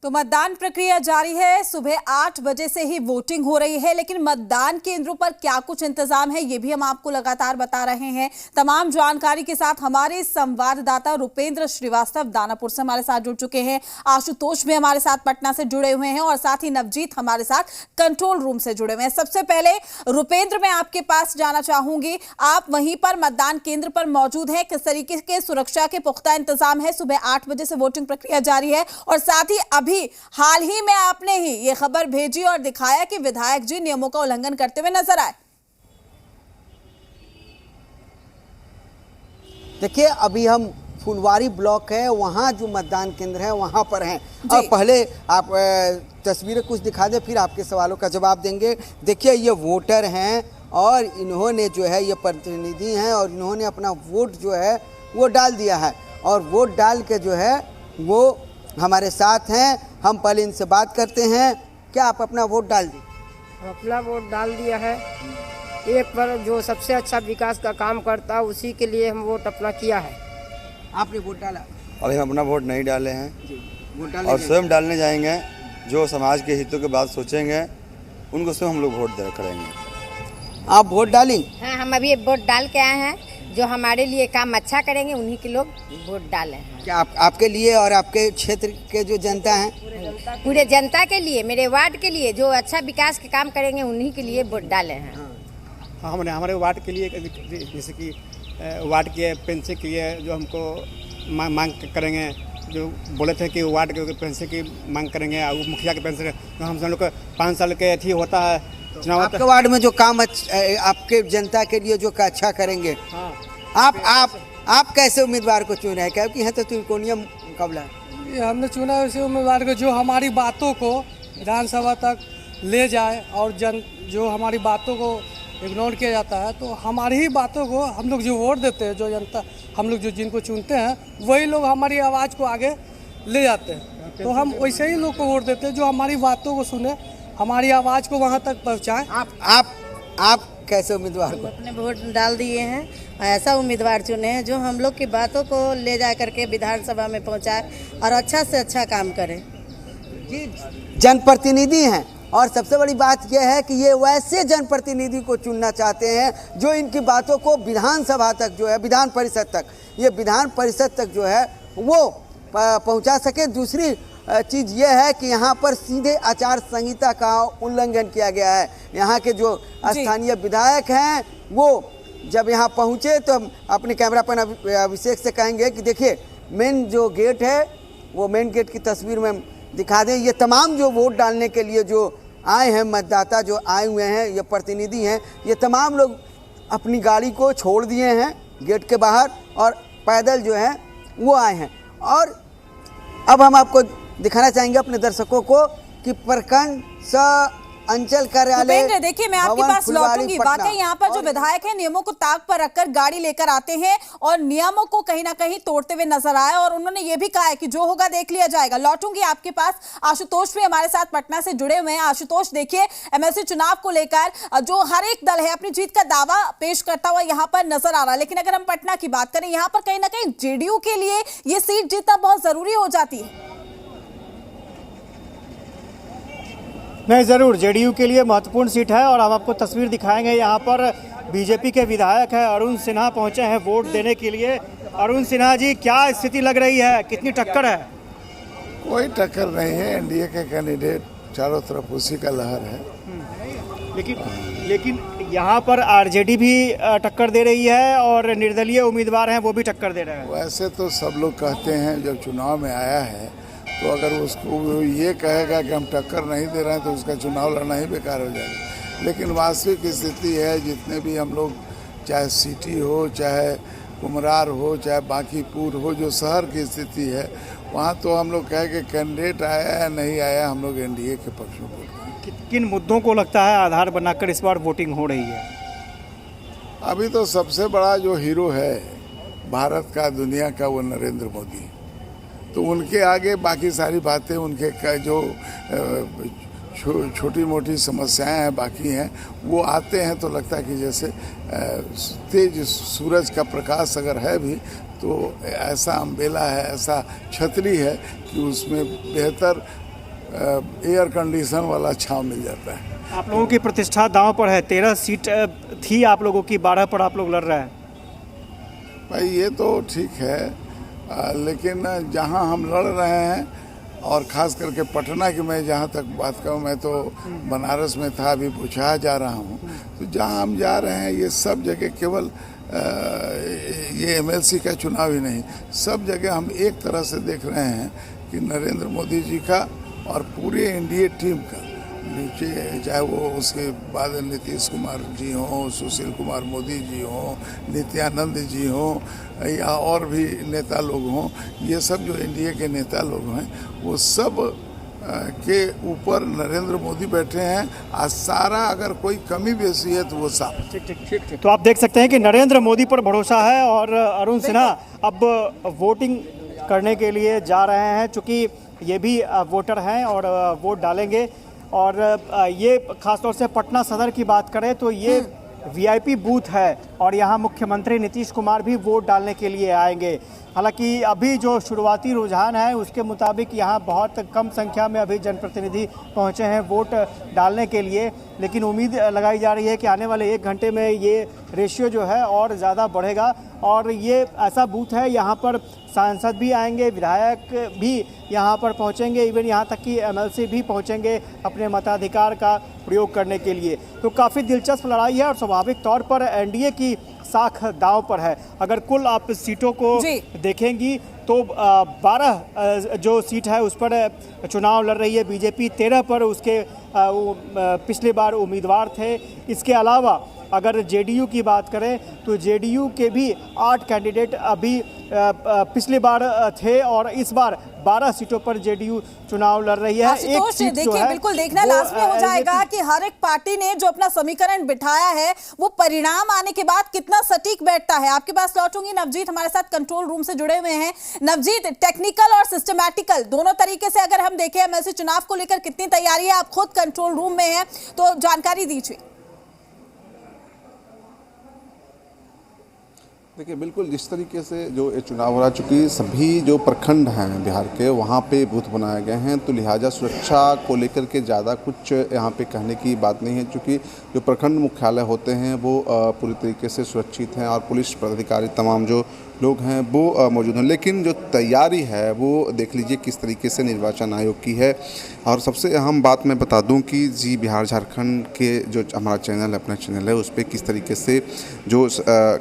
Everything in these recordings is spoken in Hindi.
तो मतदान प्रक्रिया जारी है। सुबह 8 बजे से ही वोटिंग हो रही है, लेकिन मतदान केंद्रों पर क्या कुछ इंतजाम है ये भी हम आपको लगातार बता रहे हैं। तमाम जानकारी के साथ हमारे संवाददाता रुपेंद्र श्रीवास्तव दानापुर से हमारे साथ जुड़ चुके हैं। आशुतोष भी हमारे साथ पटना से जुड़े हुए हैं और साथ ही नवजीत हमारे साथ कंट्रोल रूम से जुड़े हुए हैं। सबसे पहले रुपेंद्र, मैं आपके पास जाना चाहूंगी, आप वहीं पर मतदान केंद्र पर मौजूद हैं, किस तरीके के सुरक्षा के पुख्ता इंतजाम है? सुबह 8 बजे से वोटिंग प्रक्रिया जारी है और साथ ही अभी हाल ही में आपने ही ये खबर भेजी और दिखाया कि विधायक जी नियमों का उल्लंघन करते हुए नजर आए। देखिए, अभी हम फुलवारी ब्लॉक है, वहाँ जो मतदान केंद्र है वहाँ पर हैं। और पहले आप तस्वीरें कुछ दिखा दें, फिर आपके सवालों का जवाब देंगे। देखिए, ये वोटर हैं और इन्होंने जो है ये प्रतिनिधि हैं और इन्होंने अपना वोट जो है वो डाल दिया है और वोट डाल के जो है वो हमारे साथ हैं। हम पहले इनसे बात करते हैं। क्या आप अपना वोट डाल दिए? अपना वोट डाल दिया है। एक पर जो सबसे अच्छा विकास का काम करता है उसी के लिए हम वोट अपना किया है। आपने वोट डाला? अभी हम अपना वोट नहीं डाले हैं वोट डालने और स्वयं डालने जाएंगे। जो समाज के हितों की बात सोचेंगे उनको स्वयं हम लोग वोट करेंगे। आप वोट डालेंगे? हाँ, हम अभी वोट डाल के आए हैं। जो हमारे लिए काम अच्छा करेंगे उन्हीं के लोग वोट डाले हैं। क्या आपके लिए और आपके क्षेत्र के जो जनता हैं? पूरे जनता के लिए, मेरे वार्ड के लिए जो अच्छा विकास के काम करेंगे उन्हीं के लिए वोट डाले हैं। हाँ, हमने हमारे वार्ड के लिए, जैसे कि वार्ड के पेंशन के लिए जो हमको मांग करेंगे, जो बोले थे कि वार्ड के पेंशन की मांग करेंगे और मुखिया के पेंशन, तो हम लोग को 5 साल के अथी होता है चुनाव। आपके वार्ड में जो काम आपके जनता के लिए जो अच्छा करेंगे, हाँ। आप कैसे उम्मीदवार को चुन रहे हैं? क्योंकि यहाँ तो त्रिकोणीय मुकाबला है। ये हमने चुना है ऐसे उम्मीदवार को जो हमारी बातों को विधानसभा तक ले जाए और जो हमारी बातों को इग्नोर किया जाता है, तो हमारी ही बातों को हम लोग जो वोट देते हैं, जो जनता हम लोग जो जिनको चुनते हैं वही लोग हमारी आवाज़ को आगे ले जाते हैं। तो हम वैसे ही लोग को वोट देते हैं जो हमारी बातों को सुने, हमारी आवाज़ को वहाँ तक पहुँचाएँ। आप कैसे उम्मीदवार को? अपने वोट डाल दिए हैं, ऐसा उम्मीदवार चुने हैं जो हम लोग की बातों को ले जा करके विधानसभा में पहुंचाए और अच्छा से अच्छा काम करे। जनप्रतिनिधि हैं और सबसे बड़ी बात यह है कि ये वैसे जनप्रतिनिधि को चुनना चाहते हैं जो इनकी बातों को विधानसभा तक जो है, विधान परिषद तक, ये विधान परिषद तक जो है वो पहुंचा सके। दूसरी चीज़ ये है कि यहाँ पर सीधे आचार संहिता का उल्लंघन किया गया है। यहाँ के जो स्थानीय विधायक हैं वो जब यहाँ पहुँचे तो हम अपने कैमरा पर अभिषेक से कहेंगे कि देखिए, मेन जो गेट है वो मेन गेट की तस्वीर में हम दिखा दें। ये तमाम जो वोट डालने के लिए जो आए हैं मतदाता, जो आए हुए हैं, ये प्रतिनिधि हैं, ये तमाम लोग अपनी गाड़ी को छोड़ दिए हैं गेट के बाहर और पैदल जो है वो आए हैं। और अब हम आपको दिखाना चाहेंगे अपने दर्शकों को कि प्रखंड अंचल कार्यालय, देखिए, मैं आपके पास लौटूंगी। वाकई यहाँ पर जो विधायक है नियमों को ताक पर रखकर गाड़ी लेकर आते हैं और नियमों को कहीं ना कहीं तोड़ते हुए नजर आए और उन्होंने ये भी कहा है कि जो होगा देख लिया जाएगा। लौटूंगी आपके पास। आशुतोष भी हमारे साथ पटना से जुड़े हुए हैं। आशुतोष, देखिए, एमएलसी चुनाव को लेकर जो हर एक दल है अपनी जीत का दावा पेश करता हुआ यहाँ पर नजर आ रहा है, लेकिन अगर हम पटना की बात करें, यहाँ पर कहीं ना कहीं जेडीयू के लिए ये सीट जीतना बहुत जरूरी हो जाती है। नहीं, ज़रूर जेडीयू के लिए महत्वपूर्ण सीट है और हम आपको तस्वीर दिखाएंगे। यहाँ पर बीजेपी के विधायक हैं अरुण सिन्हा पहुँचे हैं वोट देने के लिए। अरुण सिन्हा जी, क्या स्थिति लग रही है, कितनी टक्कर है? कोई टक्कर नहीं है, एनडीए के कैंडिडेट चारों तरफ उसी का लहर है। लेकिन यहाँ पर आरजेडी भी टक्कर दे रही है और निर्दलीय उम्मीदवार हैं वो भी टक्कर दे रहे हैं। वैसे तो सब लोग कहते हैं जब चुनाव में आया है तो अगर उसको ये कहेगा कि हम टक्कर नहीं दे रहे हैं तो उसका चुनाव लड़ना ही बेकार हो जाएगा। लेकिन वास्तविक स्थिति है, जितने भी हम लोग, चाहे सिटी हो, चाहे कुमरार हो, चाहे बांकीपुर हो, जो शहर की स्थिति है वहाँ तो हम लोग कहे कि कैंडिडेट आया या नहीं आया, हम लोग एनडीए के पक्ष में बोलते हैं। किन मुद्दों को लगता है आधार बनाकर इस बार वोटिंग हो रही है? अभी तो सबसे बड़ा जो हीरो है भारत का, दुनिया का, वो नरेंद्र मोदी। तो उनके आगे बाकी सारी बातें, उनके का जो छोटी मोटी समस्याएं हैं बाकी हैं, वो आते हैं तो लगता है कि जैसे तेज सूरज का प्रकाश अगर है भी तो ऐसा अम्बेला है, ऐसा छतरी है कि उसमें बेहतर एयर कंडीशन वाला छांव मिल जाता है। आप लोगों की प्रतिष्ठा दांव पर है। 13 सीट थी आप लोगों की, 12 पर आप लोग लड़ रहे हैं। भाई ये तो ठीक है, लेकिन जहां हम लड़ रहे हैं और ख़ास करके पटना की मैं जहां तक बात करूं, मैं तो बनारस में था, अभी पूछा जा रहा हूं, तो जहां हम जा रहे हैं ये सब जगह केवल ये एमएलसी का चुनाव ही नहीं, सब जगह हम एक तरह से देख रहे हैं कि नरेंद्र मोदी जी का और पूरे एनडीए टीम का, नीचे चाहे वो उसके बाद नीतीश कुमार जी हों, सुशील कुमार मोदी जी हों, नित्यानंद जी हों या और भी नेता लोग हों, ये सब जो एनडीए के नेता लोग हैं वो सब के ऊपर नरेंद्र मोदी बैठे हैं। आज सारा अगर कोई कमी बेसी है तो वो साफ। ठीक। तो आप देख सकते हैं कि नरेंद्र मोदी पर भरोसा है और अरुण सिन्हा अब वोटिंग करने के लिए जा रहे हैं, चूँकि ये भी वोटर हैं और वोट डालेंगे। और ये खासतौर से पटना सदर की बात करें तो ये वीआईपी बूथ है और यहाँ मुख्यमंत्री नीतीश कुमार भी वोट डालने के लिए आएंगे। हालांकि अभी जो शुरुआती रुझान है उसके मुताबिक यहाँ बहुत कम संख्या में अभी जनप्रतिनिधि पहुँचे हैं वोट डालने के लिए, लेकिन उम्मीद लगाई जा रही है कि आने वाले 1 घंटे में ये रेशियो जो है और ज़्यादा बढ़ेगा। और ये ऐसा बूथ है, यहाँ पर सांसद भी आएंगे, विधायक भी यहाँ पर पहुँचेंगे, इवन यहाँ तक कि एमएलसी भी पहुँचेंगे अपने मताधिकार का प्रयोग करने के लिए। तो काफ़ी दिलचस्प लड़ाई है और स्वाभाविक तौर पर एनडीए की साख दांव पर है। अगर कुल आप सीटों को देखेंगी तो 12 जो सीट है उस पर चुनाव लड़ रही है बीजेपी, 13 पर उसके पिछली बार उम्मीदवार थे। इसके अलावा अगर जेडीयू की बात करें तो जेडीयू के भी 8 कैंडिडेट अभी पिछली बार थे और इस बार 12 सीटों पर जेडीयू चुनाव लड़ रही है। एक सीट देखिए, बिल्कुल देखना लाजमी हो जाएगा कि हर एक पार्टी ने जो अपना समीकरण बिठाया है वो परिणाम आने के बाद कितना सटीक बैठता है। आपके पास लौटूंगी। नवजीत हमारे साथ कंट्रोल रूम से जुड़े हुए हैं। नवजीत, टेक्निकल और सिस्टमैटिकल दोनों तरीके से अगर हम देखें एमएलसी चुनाव को लेकर कितनी तैयारी है, आप खुद कंट्रोल रूम में हैं तो जानकारी दीजिए। देखिए, बिल्कुल जिस तरीके से जो ये चुनाव हो रहा, चूँकि सभी जो प्रखंड हैं बिहार के वहाँ पे बूथ बनाए गए हैं, तो लिहाजा सुरक्षा को लेकर के ज़्यादा कुछ यहाँ पे कहने की बात नहीं है, चूँकि जो प्रखंड मुख्यालय होते हैं वो पूरी तरीके से सुरक्षित हैं और पुलिस पदाधिकारी तमाम जो लोग हैं वो मौजूद हैं। लेकिन जो तैयारी है वो देख लीजिए किस तरीके से निर्वाचन आयोग की है। और सबसे अहम बात मैं बता दूं कि जी बिहार झारखंड के जो हमारा चैनल है, अपना चैनल है, उस पर किस तरीके से जो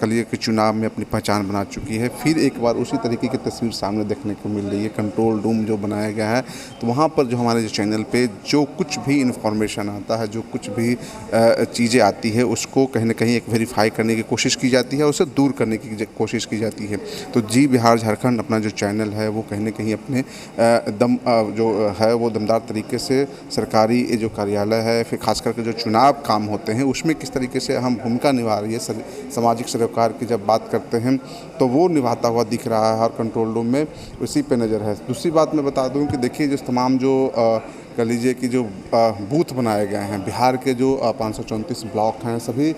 कलिए के चुनाव में अपनी पहचान बना चुकी है। फिर एक बार उसी तरीके की तस्वीर सामने देखने को मिल रही है। कंट्रोल रूम जो बनाया गया है तो वहाँ पर जो हमारे जो चैनल पर जो कुछ भी इन्फॉर्मेशन आता है, जो कुछ भी चीज़ें आती है, उसको कहीं ना कहीं एक वेरीफाई करने की कोशिश की जाती है, उसे दूर करने की कोशिश की जाती है। तो जी बिहार झारखंड अपना जो चैनल है वो कहीं ना कहीं अपने जो है वो दमदार तरीके से सरकारी जो कार्यालय है, फिर खास करके जो चुनाव काम होते हैं उसमें किस तरीके से अहम भूमिका निभा रही है। सामाजिक सरोकार की जब बात करते हैं तो वो निभाता हुआ दिख रहा है और कंट्रोल रूम में उसी पे नज़र है। दूसरी बात मैं बता दूं कि देखिए जो तमाम जो कह लीजिए कि जो बूथ बनाए गए हैं बिहार के जो 534 ब्लॉक हैं, सभी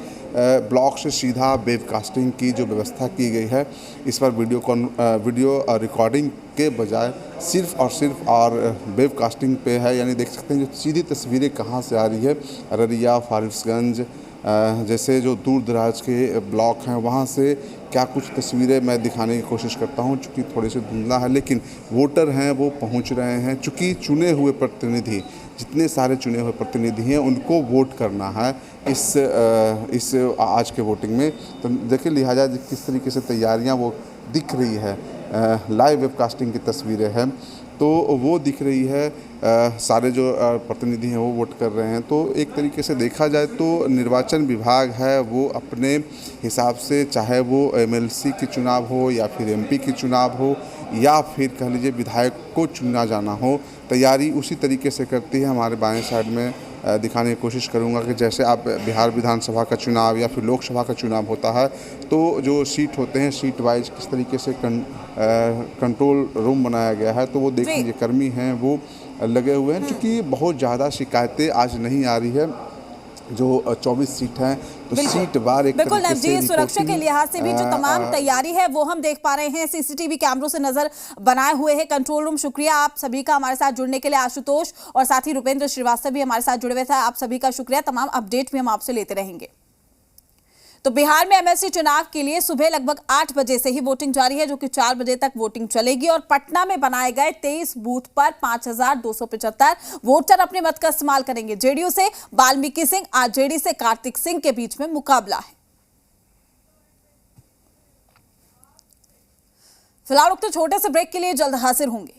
ब्लॉक से सीधा वेबकास्टिंग की जो व्यवस्था की गई है। इस पर वीडियो रिकॉर्डिंग के बजाय सिर्फ और वेबकास्टिंग पे है, यानी देख सकते हैं जो सीधी तस्वीरें कहाँ से आ रही है। अररिया, फारबिसगंज जैसे जो दूर दराज के ब्लॉक हैं वहाँ से क्या कुछ तस्वीरें मैं दिखाने की कोशिश करता हूँ, चूँकि थोड़ी सी धुंधला है, लेकिन वोटर हैं वो पहुँच रहे हैं। चूँकि चुने हुए प्रतिनिधि, जितने सारे चुने हुए प्रतिनिधि हैं उनको वोट करना है इस आज के वोटिंग में। तो देखिए लिहाजा किस तरीके से तैयारियाँ वो दिख रही है। लाइव वेबकास्टिंग की तस्वीरें हैं तो वो दिख रही है। सारे जो प्रतिनिधि हैं वो वोट कर रहे हैं। तो एक तरीके से देखा जाए तो निर्वाचन विभाग है वो अपने हिसाब से, चाहे वो एमएलसी की चुनाव हो या फिर एमपी की चुनाव हो या फिर कह लीजिए विधायक को चुना जाना हो, तैयारी उसी तरीके से करती है। हमारे बाएं साइड में दिखाने की कोशिश करूंगा कि जैसे आप बिहार विधानसभा का चुनाव या फिर लोकसभा का चुनाव होता है तो जो सीट होते हैं सीट वाइज किस तरीके से कंट्रोल रूम बनाया गया है। तो वो देख लीजिए कर्मी हैं वो लगे हुए हैं। चूँकि बहुत ज़्यादा शिकायतें आज नहीं आ रही है, जो 24 सीट हैं, तो सीट वार एक बिल्कुल तरीके से सुरक्षा के लिहाज से भी जो तमाम रिपोर्टिंग तैयारी है वो हम देख पा रहे हैं। सीसीटीवी कैमरों से नजर बनाए हुए हैं कंट्रोल रूम। शुक्रिया आप सभी का हमारे साथ जुड़ने के लिए, आशुतोष और साथ ही रुपेंद्र श्रीवास्तव भी हमारे साथ जुड़े हुए थे। आप सभी का शुक्रिया। तमाम अपडेट भी हम आपसे लेते रहेंगे। तो बिहार में एमएलसी चुनाव के लिए सुबह लगभग 8 बजे से ही वोटिंग जारी है, जो कि 4 बजे तक वोटिंग चलेगी। और पटना में बनाए गए 23 बूथ पर 5275 वोटर अपने मत का इस्तेमाल करेंगे। जेडीयू से वाल्मीकि सिंह, आरजेडी से कार्तिक सिंह के बीच में मुकाबला है। फिलहाल छोटे से ब्रेक के लिए जल्द हाजिर होंगे।